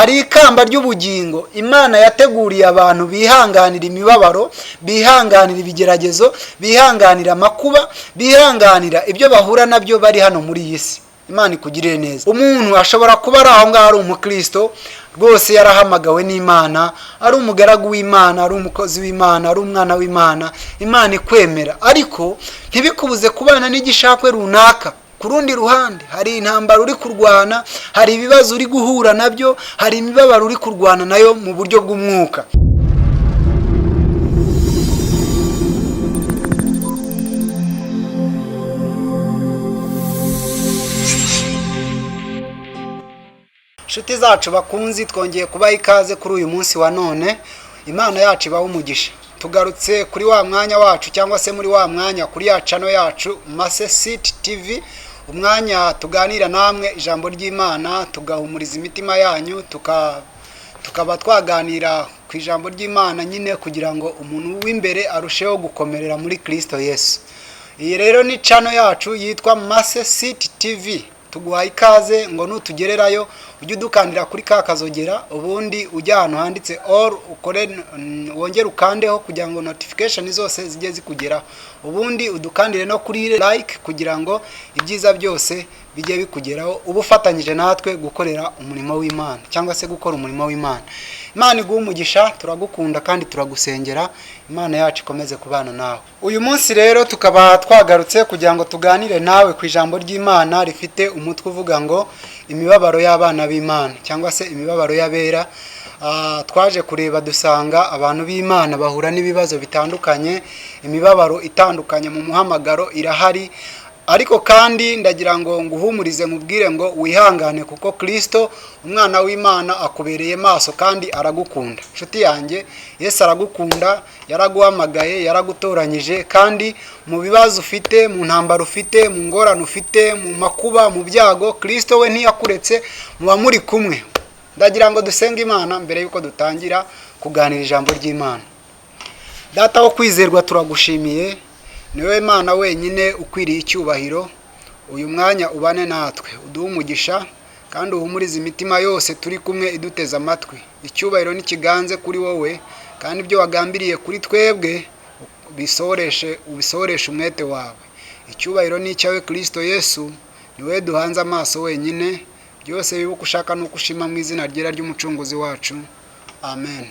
hari ikamba ry'ubugingo Imana yateguriye abantu bihanganira imibabaro, bihanganira ibigeragezo, bihanganira amakuba, bihanganira ibyo bahura nabyo bari hano muri iyi si. Imana ikugirire neza. Umuntu ashobora kuba ari aho ngaho ari umukristo rwose yarahamagawe n'Imana, ari umugaragu w'Imana, ari umukozi w'Imana, ari umwana w'Imana, Imana ikwemera, ariko ntibikubuze kubana n'igishakwe runaka. Ku rundi ruhande hari intambara uri kurwana, hari ibibazo uri guhura nabyo, hari imibabaro uri kurwana nayo mu buryo bw'umwuka. Inshuti zacu bakunzi, twongeye kubaha ikaze kuri uyu munsi wa none. Imana yacu ibahe umugisha. Tugarutse kuri wa mwanya wacu cyangwa se muri wa mwanya kuri ya channel yacu Mase City TV, umwanya tuganira namwe ijambo ry'Imana, tugahumuriza imitima yanyu, tukaba twaganira ku ijambo ry'Imana nyine kugira ngo umuntu w'imbere arusheho gukomerera muri Kristo Yesu. Iyi rero ni channel yacu yitwa Mase City TV. Tuguhaye ikaze ngo nutugererayo ujye udukandira kuri ka kazogera, ubundi ujya ahantu handitse all, wongere ukandeho kugira ngo notification zose zijye zikugeraho, ubundi udukandire no kuri like kugira ngo ibyiza byose bijye bikugeraho, ubufatanyije natwe gukorera umurimo w'Imana cyangwa se gukora umurimo w'Imana. Imana iguhe umugisha, turagukunda kandi turagusengera. Imana yacu ikomeze kubana nawe. Uyu munsi rero tukaba twagarutse kugira ngo tuganire nawe ku ijambo ry'Imana rifite umutwe uvuga ngo imibabaro y'abana b'Imana cyangwa se imibabaro y'abera. Twaje kureba dusanga abantu b'Imana bahura n'ibibazo bitandukanye, imibabaro itandukanye mu muhamagaro irahari, ariko kandi ndagira ngo nguhumurize mubwire ngo wihangane kuko Kristo umwana w'Imana akubereye maso kandi aragukunda. Nshuti yanjye, Yesu aragukunda, yaraguhamagaye, yaragutoranyije, kandi mu bibazo ufite, mu ntambaro ufite, mu ngorane ufite, mu makuba, mu byago, Kristo we ntiyakuretse, muba muri kumwe. Ndagira ngo dusenge Imana mbere yuko dutangira kuganira ijambo ry'Imana. Data wo kwizerwa, turagushimiye, niwe Mana wenyine ukwiriye icyubahiro. Uyu mwanya ubane natwe, uduhe umugisha kandi uhumurize imitima yose turi kumwe iduteza amatwi. Icyubahiro nikiganze kuri wowe, kandi ibyo wagambiriye kuri twebwe ubisoreshe umwete wawe. Icyubahiro ni icyawe Kristo Yesu, niwe duhanze amaso wenyine. Byose bibuka ushaka nuko ushima mu izina ryera ry'umucunguzi wacu. Amen.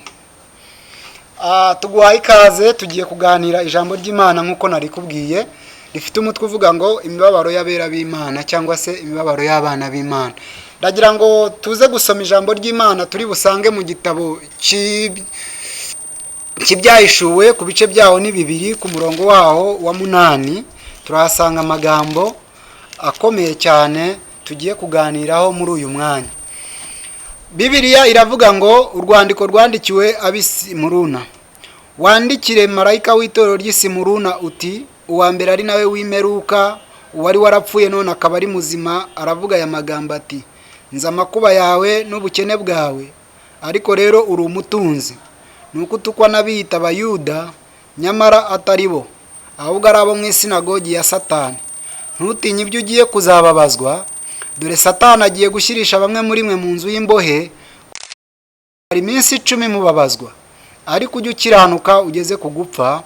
Tuguhaye ikaze, tugiye kuganira ijambo ry'Imana nk'uko nari kubwiye, rifite umutwe uvuga ngo imibabaro y'abera b'Imana cyangwa se imibabaro y'abana b'Imana. Ndagira ngo tuze gusoma ijambo ry'Imana turi busange mu gitabo cy'ibyahishuwe ku bice byaho ni 2 ku murongo waho wa 8. Turahasanga amagambo akomeye cyane tugiye kuganiraho muri uyu mwanya. Bibiliya iravuga ngo urwandiko rwandikiwe ab'Isimuruna. Wandikire marayika w'itorero ry'Isimuruna uti, uwa mbere ari nawe w'imperuka, uwari warapfuye none akaba ari muzima, aravuga aya magambo ati, nzi amakuba yawe n'ubukene bwawe, ariko rero uri umutunzi. Nuko utukwa n'abiyita Abayuda, nyamara atari bo, ahubwo ari abo mu isinagogi ya Satani. Ntutinye ibyo ugiye kuzababazwa, dore Satani agiye gushyirisha bamwe muri mwe mu nzu y'imbohe, hari iminsi 10 mubabazwa. Ariko ujye ukiranuka ugeze ku gupfa,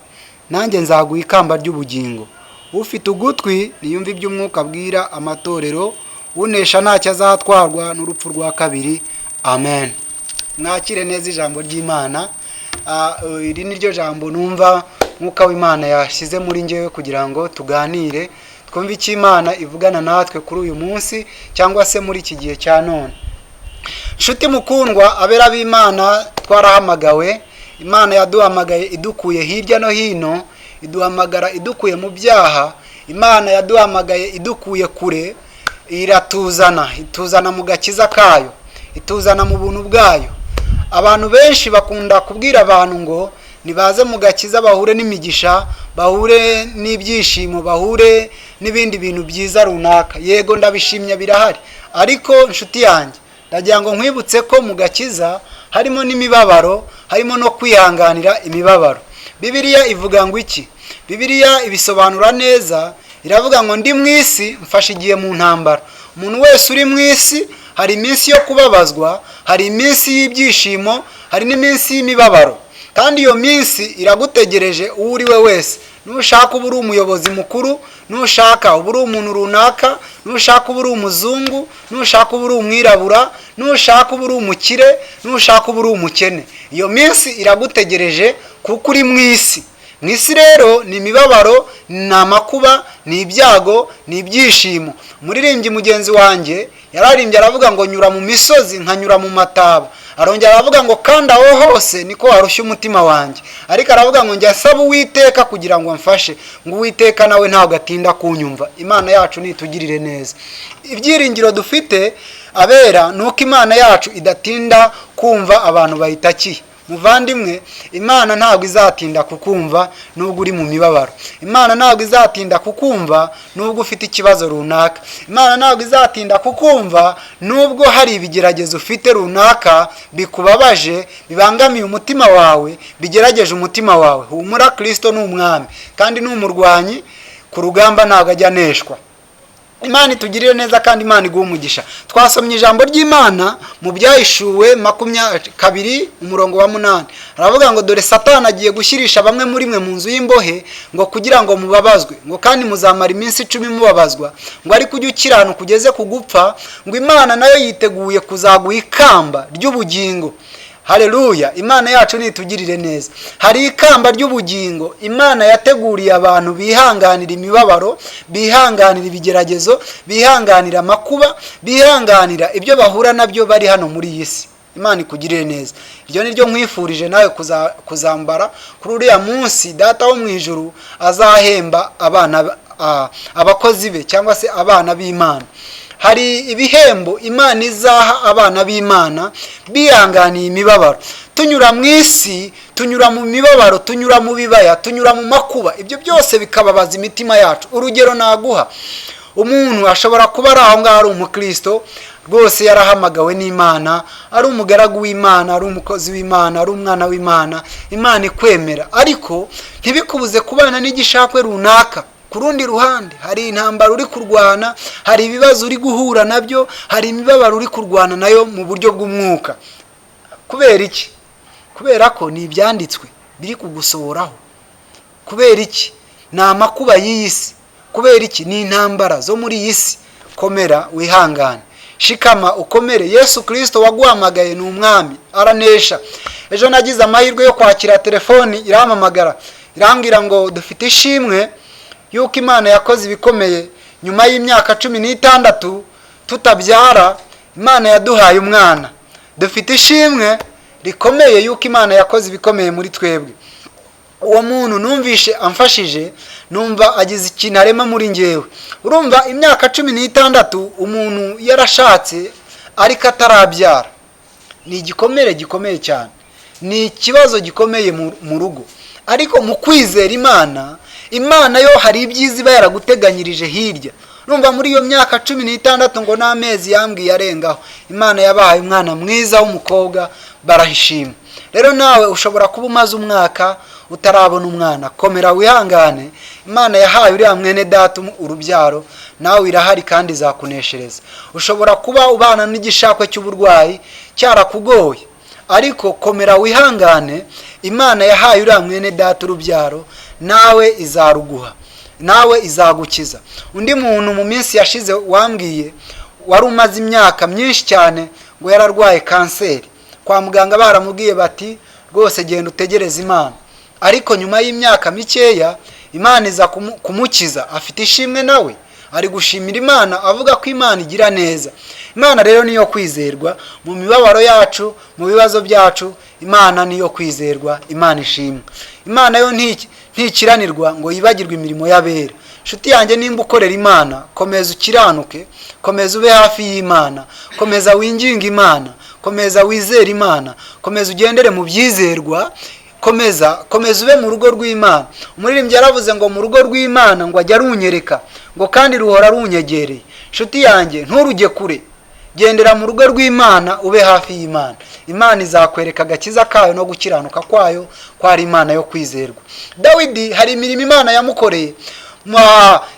nanjye nzaguha ikamba ry'ubugingo. Ufite ugutwi niyumve iby'umwuka abwira amatorero, unesha ntacyo azatwarwa n'urupfu rwa kabiri. Amen. Mwakire neza ijambo ry'Imana. Iri ni ryo jambo numva mwuka w'Imana yashyize muri njyewe kugira ngo tuganire, twumve icyo Imana ivugana natwe kuri uyu munsi cyangwa se muri iki gihe cya none. Nshuti mukundwa, abera b'Imana twarahamagawe. Imana yaduhamagaye idukuye hirya no hino, iduhamagara idukuye mu byaha. Imana yaduhamagaye idukuye kure, ituzana mu gakiza kayo, ituzana mu buntu bwayo. Abantu benshi bakunda kubwira abantu ngo nibaze mu gakiza bahure n'imigisha, bahure n'ibyishimo, bahure n'ibindi bintu byiza runaka. Yego ndabishimye birahari, ariko nshuti yanjye ndagira ngo nkwibutse ko mu gakiza harimo n'imibabaro, harimo no kwihanganira imibabaro. Bibiliya ivuga ngo iki? Bibiliya ibisobanura neza, iravuga ngo ndi mu isi mfashe igihe mu ntambara. Umuntu wese uri mu isi hari iminsi yo kubabazwa, hari iminsi y'ibyishimo, hari n'iminsi y'imibabaro. Kandi iyo minsi iragutegereje uwo uri we wese. Nushaka uba uri umuyobozi mukuru, nushaka uba uri umuntu runaka, nushaka uba uri umuzungu, nushaka uba uri umwirabura, nushaka uba uri umukire, nushaka uba uri umukene. Iyo minsi iragutegereje kuko uri mu isi. Mu isi rero ni imibabaro, ni amakuba, ni ibyago, ni ibyishimo. Umuririmbyi mugenzi wanjye yararimbye aravuga ngo nyura mu misozi nkanyura mu mataba. Arongera aravuga ngo kandi aho hose niko harushya umutima wanjye. Ariko aravuga ngo njya asaba Uwiteka kugira ngo amfashe, ngo Uwiteka nawe ntabwo atinda kunyumva. Imana yacu nitugirire neza. Ibyiringiro dufite abera nuko Imana yacu idatinda kumva abantu bayitakiye. Muvandimwe, Imana ntabwo izatinda kukumva nubwo uri mu mibabaro. Imana ntabwo izatinda kukumva nubwo ufite ikibazo runaka. Imana ntabwo izatinda kukumva nubwo hari ibigeragezo ufite runaka bikubabaje, bibangamiye umutima wawe, bigerageje umutima wawe. Humura, Kristo ni umwami kandi ni umurwanyi, ku rugamba ntabwo ajya aneshwa. Imana itugirire neza kandi Imana iguha umugisha. Twasomye ijambo ry'Imana mu Byahishuwe 22:8. Aravuga ngo dore Satani agiye gushyirisha bamwe muri mwe mu nzu y'imbohe ngo kugira ngo mubabazwe, ngo kandi muzamara iminsi 10 mubabazwa, ngo ariko ujye ukiranuka ugeze ku gupfa, ngo Imana nayo yiteguye kuzaguha ikamba ry'ubugingo. Haleluya! Imana yacu nitugirire neza. Hari ikamba ry'ubugingo Imana yateguriye abantu bihanganira imibabaro, bihanganira ibigeragezo, bihanganira amakuba, bihanganira ibyo bahura nabyo bari hano muri iyi si. Imana ikugirire neza. Iryo ni ryo nkwifurije nawe kuzambara kuri uriya munsi Data wo mu ijuru azahemba abakozi be cyangwa se abana b'Imana. Hari ibihembo Imana izaha abana b'Imana bihanganiye imibabaro. Tunyura mu isi, tunyura mu mibabaro, tunyura mu bibaya, tunyura mu makuba. Ibyo byose bikababaza imitima yacu. Urugero naguha, umuntu ashobora kuba ari aho ngaho ari umukristo, rwose yarahamagawe n'Imana, ari umugaragu w'Imana, ari umukozi w'Imana, ari umwana w'Imana, Imana ikwemera, ariko ntibikubuze kubana n'igishakwe runaka. Ku rundi ruhande hari intambara uri kurwana, hari ibibazo uri guhura nabyo, hari imibabaro uri kurwana nayo mu buryo bw'umwuka. Kubera iki? Kubera ko ni ibyanditswe biri kugusohoraho. Kubera iki? Ni amakuba y'iyi si. Kubera iki? Ni intambara zo muri iyi si. Komera wihangane, shikama ukomere. Yesu Kristo waguhamagaye ni umwami, aranesha. Ejo nagize amahirwe yo kwakira telefoni, irampamagara irambwira ngo dufite ishimwe yuko Imana yakoze ibikomeye. Nyuma y'imyaka 16 tutabyara, Imana yaduhaye umwana. Dufite ishimwe rikomeye yuko Imana yakoze ibikomeye muri twebwe. Uwo muntu numvishe amfashije, numva agize ikintu arema muri njyewe. Urumva imyaka 16 umuntu yarashatse ariko atarabyara, ni igikomere gikomeye cyane, ni ikibazo gikomeye mu rugo. Ariko mu kwizera Imana yo hari ibyiza iba yaraguteganyirije hirya. Numva muri iyo myaka 16 ngo n'amezi yambwiye arengaho, Imana yabahaye umwana mwiza w'umukobwa, barahishima. Rero nawe ushobora kuba umaze umwaka utarabona umwana, komera wihangane. Imana yahaye uriya mwene data urubyaro, nawe irahari kandi izakuneshereza. Ushobora kuba ubana n'igishakwe cy'uburwayi cyarakugoye, ariko komera wihangane. Imana yahaye uriya mwene data urubyaro, nawe izaruguha, nawe izagukiza. Undi muntu mu minsi yashize wambwiye, wari umaze imyaka myinshi cyane ngo yararwaye kanseri. Kwa muganga baramubwiye bati rwose genda utegereze Imana. Ariko nyuma y'imyaka mikeya Imana iza kumukiza. Afite ishimwe nawe, ari gushimira Imana, avuga ko Imana igira neza. Imana rero niyo kwizerwa mu mibabaro yacu, mu bibazo byacu. Imana niyo kwizerwa, Imana ishimwe. Imana yo ntikiranirwa ngo yibagirwe imirimo y'abera. Nshuti yanjye, nimba ukorera Imana, komeza ukiranuke, komeza ube hafi y'Imana, komeza winginga Imana, komeza wizere Imana, komeza ugendere mu byizerwa, komeza ube mu rugo rw'Imana. Umuririmbyi yaravuze ngo mu rugo rw'Imana ngo ajya arunyereka, ngo kandi ruhora runyegereye. Nshuti yanjye, nturujye kure, gendera mu rugo rw'Imana, ube hafi y'Imana. Imana izakwereka agakiza kayo no gukiranuka kwayo, ko ari Imana yo kwizerwa. Dawidi hari imirimo Imana yamukoreye.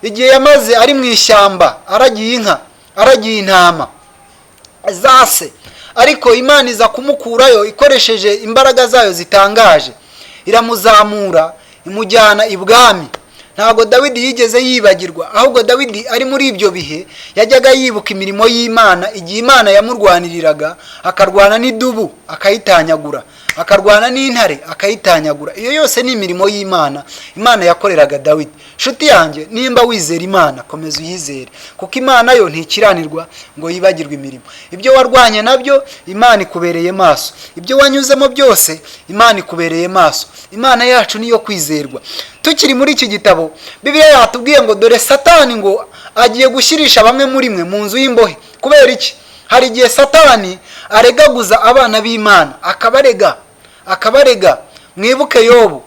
Igihe yamaze ari mu ishyamba, aragiye inka, aragiye intama, za se, ariko Imana iza kumukurayo ikoresheje imbaraga zayo zitangaje, iramuzamura imujyana ibwami. Ntabwo Dawidi yigeze yibagirwa, ahubwo Dawidi ari muri ibyo bihe yajyaga yibuka imirimo y'Imana, igihe Imana yamurwaniriraga, akarwana n'idubu akayitanyagura, akarwana n'intare akayitanyagura. Iyo yose ni imirimo y'Imana, Imana yakoreraga Dawidi. Nshuti yanjye, nimba wizera Imana, komeza uyizere, kuko Imana yo ntikiranirwa ngo yibagirwe imirimo. Ibyo warwanye nabyo, Imana ikubereye maso. Ibyo wanyuzemo byose, Imana ikubereye maso. Imana yacu niyo kwizerwa. Tukiri muri iki gitabo, Bibiliya yatubwiye ngo dore Satani ngo agiye gushyirisha bamwe muri mwe mu nzu y'imbohe. Kubera iki? Hari igihe Satani aregaguza abana b'Imana, akabarega. Mwibuke Yobu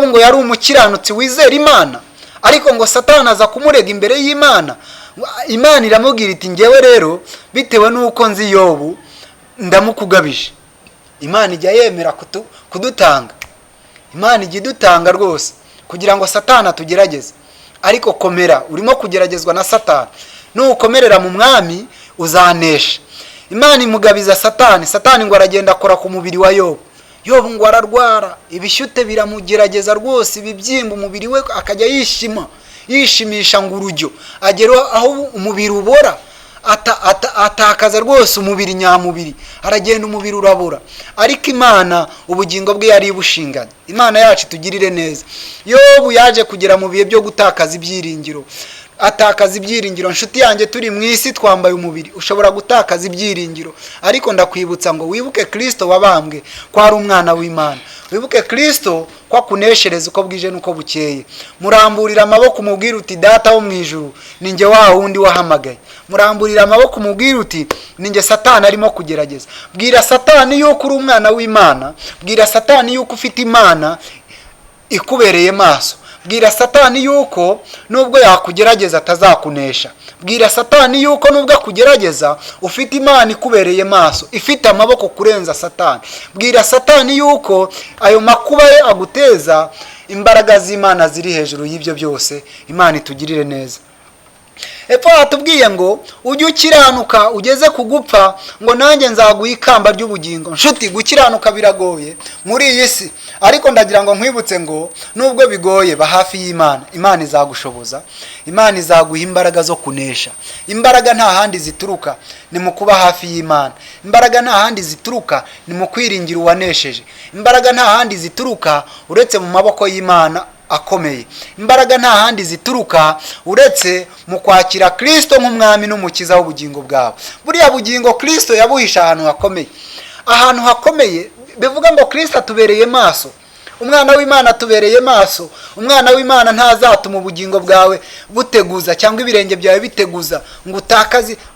ngo yari umukiranutsi wizera Imana, ariko ngo Satani aza kumurega imbere y'Imana. Imana iramubwira iti ngewe rero bitewe n'uko nzi Yobu ndamukugabije. Imana ijya yemera kudutanga. Imana ijya idutanga rwose kugira ngo Satani atugerageze. Ariko komera, urimo kugeragezwa na Satani. Nukomerera mu mwami uzanesha. Imana imugabiza Satani. Satani ngo aragenda akora ku mubiri wa Yobu. Yobu ngo ararwara, ibishyute biramugerageza rwose, ibibyimba umubiri we akajya yishimisha ngo urujyo. Agera aho umubiri ubora, atakaza rwose umubiri nyamubiri, aragenda umubiri urabura. Ariko Imana ubugingo bwe yari bushinganye. Imana yacu tugirire neza. Yobu yaje kugera mu bihe byo gutakaza ibyiringiro, atakaza ibyiringiro. Nshuti yanjye, turi mu isi twambaye umubiri, ushobora gutakaza ibyiringiro, ariko ndakwibutsa ngo wibuke Kristo wabambwe ko ari umwana w'Imana. Wibuke Kristo ko akuneshereza uko bwije nuko bukeye. Muramburira amaboko umubwire uti Data wo mu ijuru, ninjye wa wundi wahamagaye. Muramburira amaboko umubwire uti ninjye Satani arimo kugerageza. Bwira Satani yuko uri umwana w'Imana, bwira Satani yuko ufite Imana ikubereye maso. Bwira Satani yuko nubwo yakugerageza atazakunesha. Bwira Satani yuko nubwo akugerageza ufite Imana ikubereye maso, ifite amaboko kurenza Satani. Bwira Satani yuko ayo makuba ye aguteza, imbaraga z'Imana ziri hejuru y'ibyo byose. Imana itugirire neza. Epfo hatubwiye ngo ujye ukiranuka ugeze kugupfa, ngo nanjye nzaguha ikamba ry'ubugingo. Nshuti, gukiranuka biragoye muri iyi si, ariko ndagira ngo nkwibutse ngo nubwo bigoye ba hafi y'Imana. Imana izagushoboza, Imana izaguha imbaraga zo kunesha. Imbaraga nta handi zituruka, ni mu kuba hafi y'Imana. Imbaraga nta handi zituruka, ni mu kwiringira uwanesheje. Imbaraga nta handi zituruka uretse mu maboko y'Imana akomeye. Imbaraga nta handi zituruka uretse mu kwakira Kristo nk'umwami n'umukiza w'ubugingo bwawe. Buriya bugingo Kristo yabuhisha ahantu hakomeye. Ahantu hakomeye bivuga ngo Kristo atubereye maso. Umwana w'Imana atubereye maso. Umwana w'Imana ntazatuma ubugingo bwawe buteguza cyangwa ibirenge byawe biteguza ngo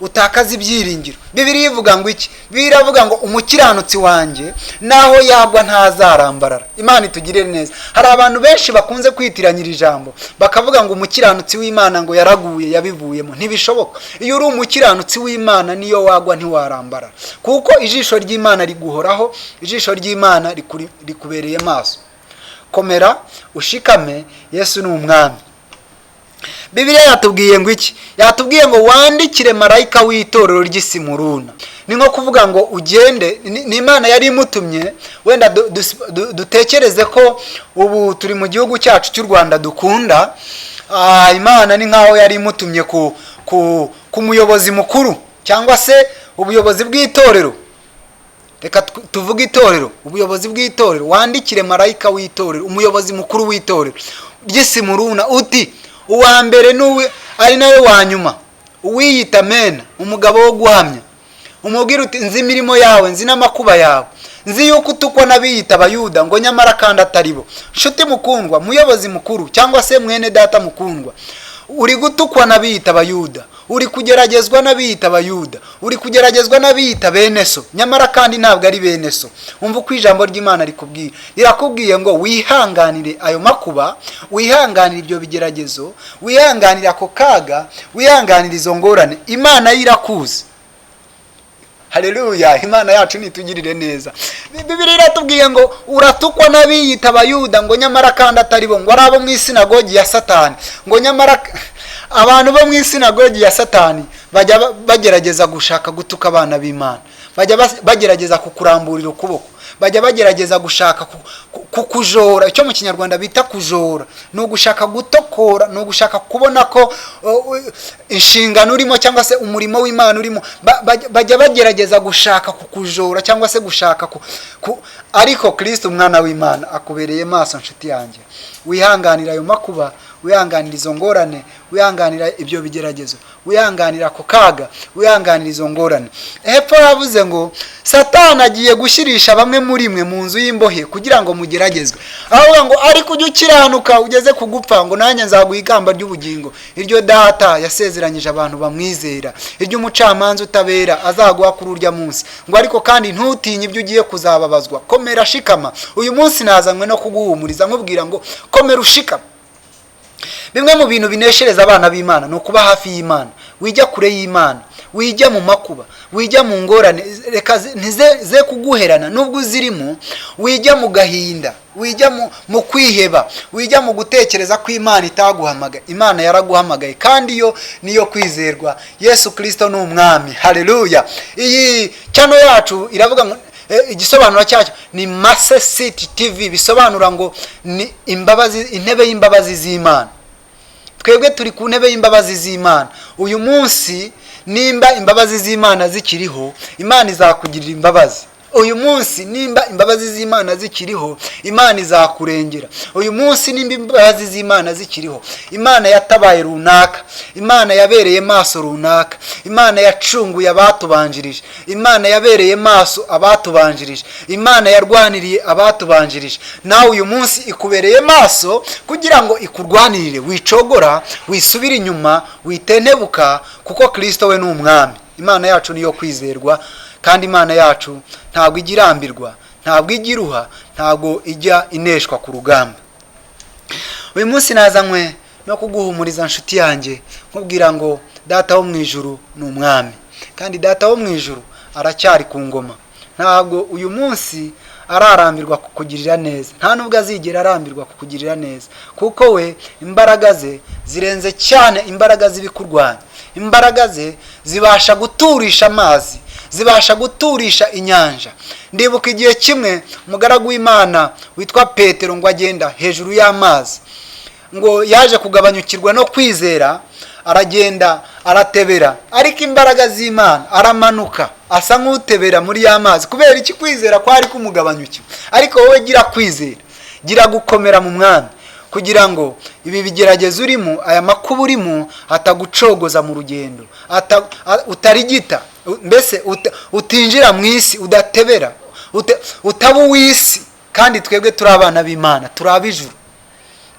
utakaze ibyiringiro. Bibiliya ivuga ngo iki? Bibiliya ivuga ngo umukiranutsi wanjye naho yagwa ntazarambarara. Imana itugirire neza. Hari abantu benshi bakunze kwitiranyira ijambo bakavuga ngo umukiranutsi w'Imana ngo yaraguye yabivuyemo. Ntibishoboka. Iyo uri umukiranutsi w'Imana niyo wagwa ntiwarambarara, kuko ijisho ry'Imana riguhoraho, ijisho ry'Imana rikubereye maso. Komera ushikame, Yesu ni umwami. Bibiliya yatubwiye ngo iki? Yatubwiye ngo wandikire marayika w'itorero ry'Isimuruna. Ni nko kuvuga ngo ugende, ni Imana yari imutumye. Wenda dutekereze ko ubu turi mu gihugu cyacu cy'u Rwanda dukunda. Imana ni nkaho yari imutumye ku muyobozi mukuru cyangwa se ubuyobozi bw'itorero. Reka tuvuge itorero, ubuyobozi bw'itorero. Wandikire marayika w'itorero, umuyobozi mukuru w'itorero ry'Isimuruna uti uwa mbere nuwe ari nawe wa nyuma, uwiyita Mena, umugabo wo guhamya. Umubwire uti nzi imirimo yawe, nzi n'amakuba yawe, nzi yuko utukwa n'abiyita Abayuda ngo nyamara kandi atari bo. Nshuti mukundwa, muyobozi mukuru cyangwa se mwene data mukundwa, uri gutukwa n'abiyita Abayuda, uri kugeragezwa n'abiyita Abayuda, uri kugeragezwa n'abiyita bene so, nyamara kandi ntabwo ari bene so. Umva uko ijambo ry'Imana rikubwira. Rirakubwiye ngo wihanganire ayo makuba, wihanganire ibyo bigeragezo, wihanganire ako kaga, wihanganire izo ngorane. Imana irakuzi. Haleluya, Imana yacu nitugirire neza. Bibiliya iratubwiye ngo uratukwa n'abiyita Abayuda ngo nyamara kandi atari bo, ngo ari abo mu isinagogi ya Satani. Ngo nyamara abantu bo mu isinagogi ya Satani bajya bagerageza gushaka gutuka abana b'Imana, bajya bagerageza kukuramburira ukuboko, bajya bagerageza gushaka kukujora. Icyo mu Kinyarwanda bita kujora ni ugushaka gutokora, ni ugushaka kubona ko inshingano urimo cyangwa se umurimo w'Imana urimo, bajya bagerageza gushaka kukujora cyangwa se gushaka ariko Kristo umwana w'Imana akubereye maso, nshuti yanjye. Wihanganira ayo makuba, wihanganira izo ngorane, wihanganira ibyo bigeragezo, wihanganira ako kaga, wihanganira izo ngorane. Hepfo yavuze ngo Satani agiye gushyirisha bamwe muri mwe mu nzu y'imbohe kugira ngo mugeragezwe. Aho ngo ariko ujye ukiranuka ugeze ku gupfa, ngo nanjye nzaguha ikamba ry'ubugingo, iryo Data yasezeranyije abantu bamwizera, iryo umucamanza utabera azaguha kuri urya munsi. Ngo ariko kandi ntutinye ibyo ugiye kuzababazwa, komera shikama. Uyu munsi nazanywe no kuguhumuriza nkubwira ngo komera ushikama. Bimwe mu bintu bineshereza abana b'Imana ni ukuba hafi y'Imana, wijya kure y'Imana, wijya mu makuba, wijya mu ngorane, reka ntize kuguherana nubwo uzirimo, wijya mu gahinda, wijya mu kwiheba, wijya mu gutekereza ko Imana itaguhamagaye. Imana yaraguhamagaye kandi yo niyo kwizerwa. Yesu Kristo ni umwami. Haleluya. Iyi channel yacu iravuga ngo igisobanuro cyacyo ni Mase City TV, bisobanura ngo ni imbabazi, intebe y'imbabazi z'Imana. Twebwe turi ku ntebe y'imbabazi z'Imana. Uyu munsi nimba imbabazi z'Imana zikiriho, Imana izakugirira imbabazi. Uyu munsi nimba imbabazi z'Imana zikiriho, Imana izakurengera. Uyu munsi nimba imbabazi z'Imana zikiriho, Imana yatabaye runaka, Imana yabereye maso runaka, Imana yacunguye abatubanjirije, Imana yabereye maso abatubanjirije, Imana yarwaniriye abatubanjirije. Nawe uyu munsi ikubereye maso kugira ngo ikurwanirire, wicogora, wisubira inyuma, witentebuka, kuko Kristo we ni umwami. Imana yacu niyo kwizerwa, kandi Imana yacu ntabwo igirambirwa, ntabwo igiruha, ntabwo ijya ineshwa ku rugamba. Uyu munsi nazanywe no kuguhumuriza, nshuti yanjye, nkubwira ngo Data wo mu ijuru ni umwami, kandi Data wo mu ijuru aracyari ku ngoma. Ntabwo uyu munsi ararambirwa kukugirira neza, nta nubwo azigera arambirwa kukugirira neza, kuko we imbaraga ze zirenze cyane imbaraga z'ibikurwanya. Imbaraga ze zibasha guturisha amazi, zibasha guturisha inyanja. Ndibuka igihe kimwe umugaragu w'Imana witwa Petero ngo agenda hejuru y'amazi, ngo yaje kugabanyukirwa no kwizera, aragenda aratebera, ariko imbaraga z'Imana aramanuka asa nk'utebera muri y'amazi. Kubera iki? Kwizera kwari kumugabanyukiwe. Ariko wowe gira kwizera, gira gukomera mu mwami, kugira ngo ibi bigerageza urimo, aya makuba urimo, atagucogoza mu rugendo, utarigita, mbese utinjira mu isi, udatebera, utaba uw'isi. Kandi twebwe turi abana b'Imana, turi ab'ijuru.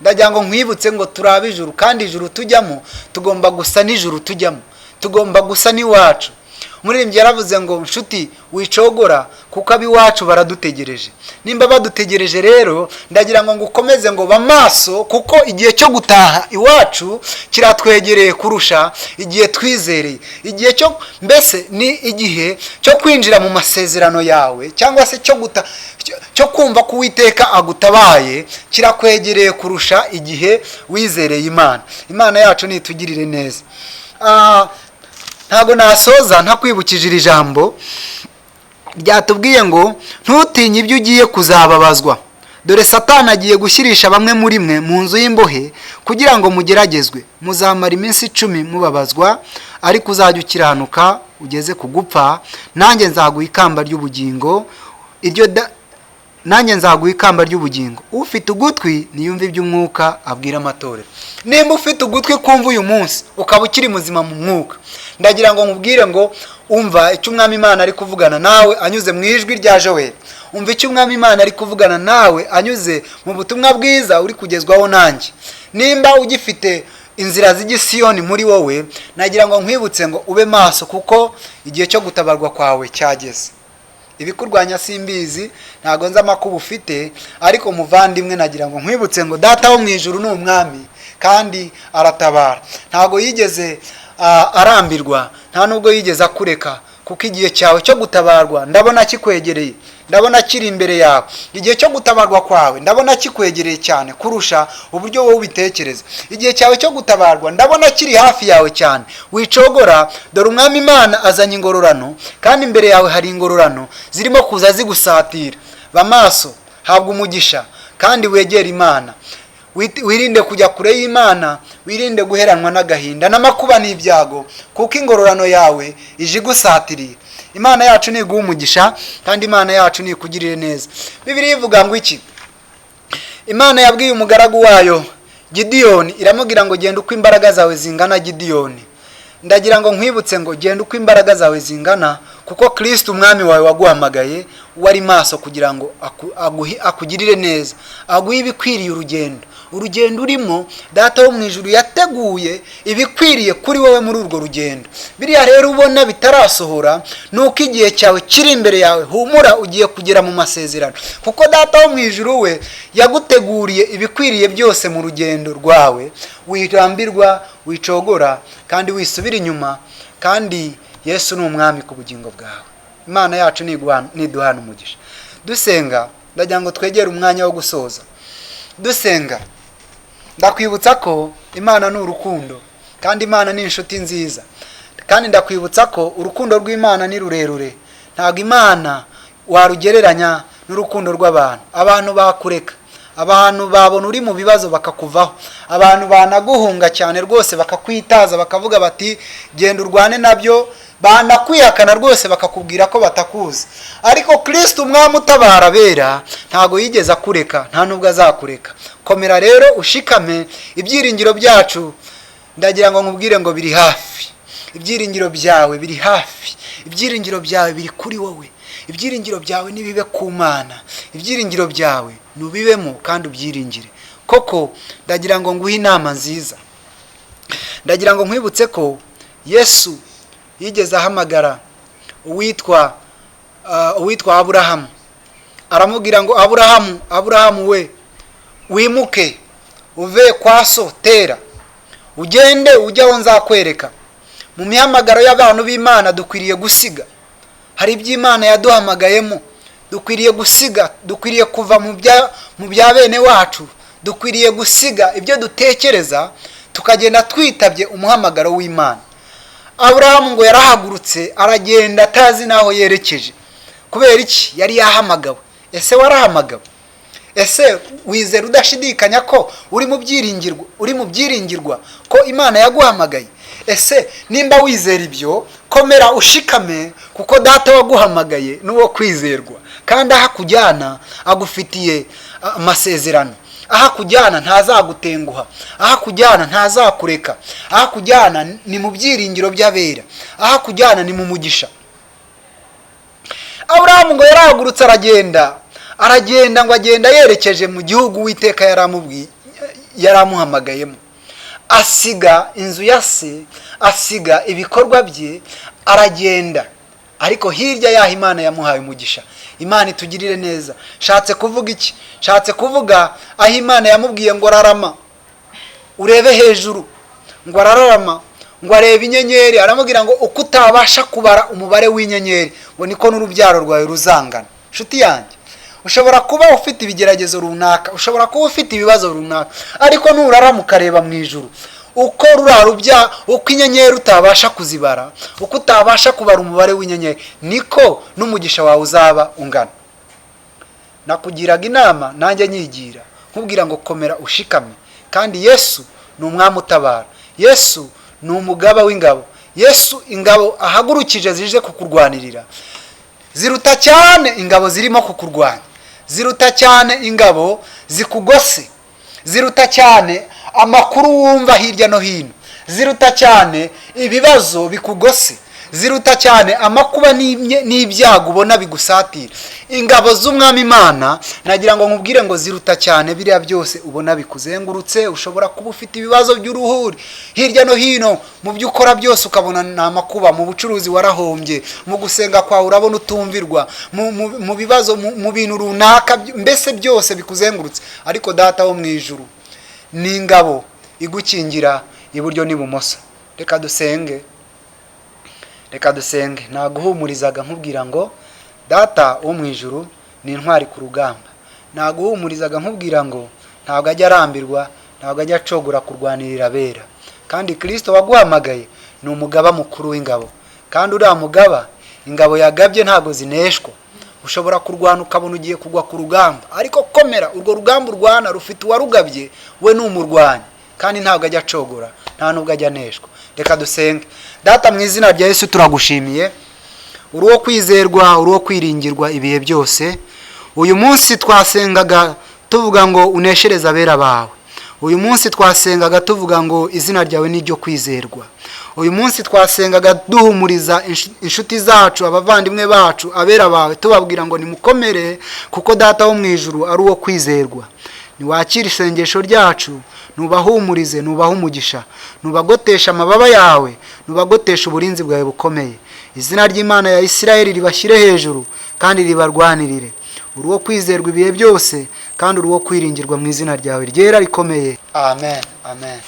Ndagira ngo nkwibutse ngo turi ab'ijuru, kandi ijuru tujyamo tugomba gusa n'ijuru tujyamo, tugomba gusa n'iwacu. Umuririmbyi yaravuze ngo nshuti wicogora, kuko ab'iwacu baradutegereje. Nimba badutegereje rero, ndagira ngo ngukomeze ngo bamaso, kuko igihe cyo gutaha iwacu kiratwegereye kurusha igihe twizereye. Igihe cyo, mbese ni igihe cyo kwinjira mu masezerano yawe, cyangwa se cyo kumva ko Uwiteka agutabaye, kirakwegereye kurusha igihe wizereye Imana. Imana yacu nitugirire neza. Ntago nasoza ntakwibukije iri jambo ryatubwiye ngo ntutinye ibyo ugiye kuzababazwa. Dore Satani agiye gushyirisha bamwe muri mwe mu nzu y'imbohe kugira ngo mugeragezwe. Muzamara iminsi 10 mubabazwa, ariko uzajya ukiranuka ugeze ku gupfa, nanjye nzaguha ikamba ry'ubugingo. Nanjye nzaguha ikamba ry'ubugingo. Ufite ugutwi niyumve iby'umwuka abwira amatorero. Nimba ufite ugutwi kumva uyu munsi ukaba ukiri muzima mu mwuka, ndagira ngo nkubwire ngo umva icyo umwami Imana ari kuvugana nawe anyuze mu ijwi rya Joel. Umva icyo umwami Imana ari kuvugana nawe anyuze mu butumwa bwiza uri kugezwaho nanjye. Nimba ugifite inzira z'igisiyoni muri wowe, nagira ngo nkwibutse ngo ube maso, kuko igihe cyo gutabarwa kwawe cyageze. Ibikurwanya simbizi, ntago nza amakuba ufite, ariko muvandimwe nagira ngo nkwibutse ngo Data wo mu ijuru ni umwami, kandi aratabara. Ntago yigeze arambirwa, nta nubwo yigeze akureka kuko igihe cyawe cyo gutabarwa ndabona kikwegereye, ndabona kiri imbere yawe. Igihe cyo gutabarwa kwawe ndabona kikwegereye cyane kurusha uburyo wowe ubitekereza. Igihe cyawe cyo gutabarwa ndabona kiri hafi yawe cyane. Wicogora, dore umwami Imana azanye ingororano, kandi imbere yawe hari ingororano zirimo kuza zigusatira. Bamaso, habwa umugisha kandi wegera Imana. Wirinde kujya kure y'Imana, wirinde guheranwa n'agahinda n'amakuba n'ibyago, kuko ingororano yawe ije igusatiriye. Imana yacu ni iguha umugisha, kandi Imana yacu ni ikugirire neza. Bibiliya ivuga ngo iki? Imana yabwiye umugaragu wayo Gideyoni, iramubwira ngo genda uko imbaraga zawe zingana Gideyoni. Ndagira ngo nkwibutse ngo genda uko imbaraga zawe zingana, kuko Kristo umwami wawe waguhamagaye wari maso kugira ngo akugirire neza, aguhe ibikwiriye urugendo urimo. Data wo mu ijuru yateguye ibikwiriye kuri wowe muri urwo rugendo. Biriya rero ubona bitarasohora, nuko igihe cyawe kiri imbere yawe. Humura, ugiye kugera mu masezerano, kuko Data wo mu ijuru we yaguteguriye ibikwiriye byose mu rugendo rwawe. Wirambirwa, wicogora kandi wisubira inyuma, kandi Yesu ni umwami ku bugingo bwawe. Imana yacu niduhana umugisha. Dusenga, ndagira ngo twegere umwanya wo gusoza. Dusenga, ndakwibutsa ko Imana ni urukundo, kandi Imana ni inshuti nziza, kandi ndakwibutsa ko urukundo rw'Imana ni rurerure. Ntabwo Imana warugereranya n'urukundo rw'abantu. Abantu bakureka, abantu babona uri mu bibazo bakakuvaho, abantu banaguhunga cyane rwose bakakwitaza, bakavuga bati genda urwane nabyo, banakwihakana rwose bakakubwira ko batakuzi. Ariko Kristo umwami utabara abera ntago yigeze akureka, nta nubwo azakureka. Komera rero ushikame. Ibyiringiro byacu ndagira ngo nkubwire ngo biri hafi. Ibyiringiro byawe biri hafi, ibyiringiro byawe biri kuri wowe. Ibyiringiro byawe nibibe ku Mana, ibyiringiro byawe nubibemo kandi ubyiringire. Koko ndagira ngo nguhe inama nziza. Ndagira ngo nkwibutse ko Yesu yigeze ahamagara uwitwa Aburahamu. Aramubwira ngo Aburahamu we, wimuke uve kwa so Tera, ugende ujya aho nzakwereka. Mu mihamagaro y'abantu b'Imana dukwiriye gusiga. Hari iby'Imana yaduhamagayemo, dukwiriye gusiga. Dukwiriye kuva mu bya bene wacu, dukwiriye gusiga ibyo dutekereza, tukagenda twitabye umuhamagaro w'Imana. Aburahamu ngo yarahagurutse aragenda atazi naho yerekeje. Kubera iki? Yari yahamagawe. Ese warahamagawe? Ese wizera udashidikanya ko uri mu byiringirwa ko Imana yaguhamagaye? Ese nimba wizera ibyo, komera ushikame, kuko Data waguhamagaye n'uwo kwizerwa, kandi aha kujyana agufitiye amasezerano. Aha kujyana ntazagutenguha, aha kujyana ntazakureka, aha kujyana ni mu byiringiro by'abera, aha kujyana ni mu mugisha. Aburahamu ngo yarahagurutse aragenda ngo agenda yerekeje mu gihugu Uwiteka yaramuhamagayemo. Asiga inzu ya se, asiga ibikorwa bye, aragenda. Ariko hirya yaho Imana yamuhaye umugisha. Imana itugirire neza. Shatse kuvuga iki? Shatse kuvuga aho Imana yamubwiye ngo rarama urebe hejuru, ngo arararama ngo arebe inyenyeri. Aramubwira ngo uko utabasha kubara umubare w'inyenyeri, ngo niko n'urubyaro rwawe ruzangana. Nshuti yanjye, ushobora kuba ufite ibigeragezo runaka, ushobora kuba ufite ibibazo runaka, ariko nurarama ukareba mu ijuru, uko uko inyenyeri utabasha kuzibara, uko utabasha kubara umubare w'inyenyeri, niko n'umugisha wawe uzaba ungana. Nakugiraga inama, nanjye nyigira nkubwira ngo komera ushikame, kandi Yesu ni umwami utabara. Yesu ni umugaba w'ingabo. Yesu ingabo ahagurukije zije kukurwanirira ziruta cyane ingabo zirimo kukurwanya, ziruta cyane ingabo zikugose, ziruta cyane amakuru wumva hirya no hino, ziruta cyane ibibazo bikugose, ziruta cyane amakuba n'ibyago ubona bigusatira. Ingabo z'umwami Imana, nagira ngo nkubwire ngo ziruta cyane biriya byose ubona bikuzengurutse. Ushobora kuba ufite ibibazo by'uruhuri hirya no hino, mu byo ukora byose ukabona nta makuba, mu bucuruzi warahombye, mu gusenga kwawe urabona utumvirwa, mu bibazo, mu bintu runaka, mbese byose bikuzengurutse. Ariko Data wo mu ijuru ni ingabo igukingira iburyo n'ibumoso. Reka dusenge. reka dusenge. Naguhumurizaga nkubwira ngo data wo mu ijuru ni intwari ku rugamba. Naguhumurizaga nkubwira ngo ntabwo ajya arambirwa, ntabwo ajya acogora kurwanirira abera, kandi Kristo waguhamagaye ni umugaba mukuru w'ingabo, kandi uriya mugaba ingabo yagabye ntabwo zineshwa. Ushobora kurwana ukabona ugiye kugwa ku rugamba, ariko komera, urwo rugamba urwana rufite uwarugabye, we ni umurwanyi kandi ntabwo ajya acogora, nta nubwo ajya aneshwa. Reka dusenge. Data mu izina rya Yesu turagushimiye, uri uwo kwizerwa, uri uwo kwiringirwa ibihe byose. Uyu munsi twasengaga tuvuga ngo uneshereze abera bawe. Uyu munsi twasengaga tuvuga ngo izina ryawe ni ryo kwizerwa. Uyu munsi twasengaga duhumuriza inshuti zacu, abavandimwe bacu, abera bawe, tubabwira ngo nimukomere kuko data wo mu ijuru ari uwo kwizerwa. Niwakira isengesho ryacu, nubahumurize, nubaha umugisha, nubagotesha amababa yawe, nubagotesha uburinzi bwawe bukomeye. Izina ry'Imana ya Isirayeli ribashyire hejuru kandi ribarwanirire. Uri uwo kwizerwa ibihe byose kandi uri uwo kwiringirwa mu izina ryawe ryera rikomeye. Amen, amen.